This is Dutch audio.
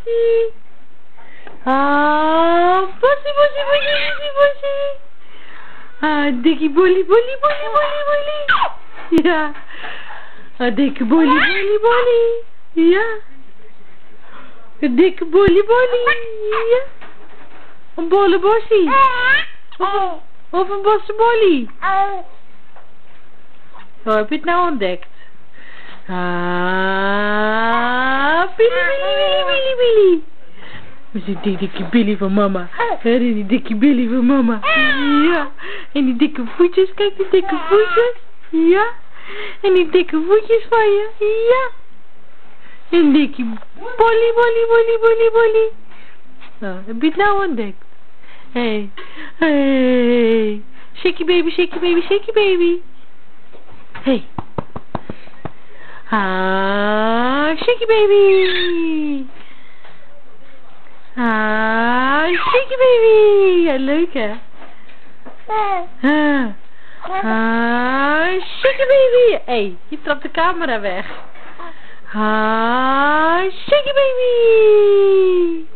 Bossie. Ah, Bossie, Bossie, Bossie, Bossie, Bossie. Ah, dikke Bolly, Bolly, Bolly, Bolly, Bolly. Ja. Ah, dikke Bolly, Bolly, Bolly. Ja. Een dikke Bolly, Bolly. Ja. Een bolle Bossie. Of een bosse Bolly. Zo heb je het nou ontdekt. Ah, Billy, Billy, Billy, Billy, Billy. We zien die dikke Billy van mama. En die dikke Billy van mama. Ja. En die dikke voetjes, kijk die dikke voetjes. Ja. En die dikke voetjes van je. Ja. En dikke Bolly, Bolly, Bolly, Bolly, Bolly. Nou, heb je het nou ontdekt? Hey. Hey. Shaky baby, shaky baby, shaky baby. Hey. Ah, shaky baby. Ah, shaky baby. Ja, leuk hè? Ah, shaky baby. Hey, je trapt de camera weg. Ah, shaky baby.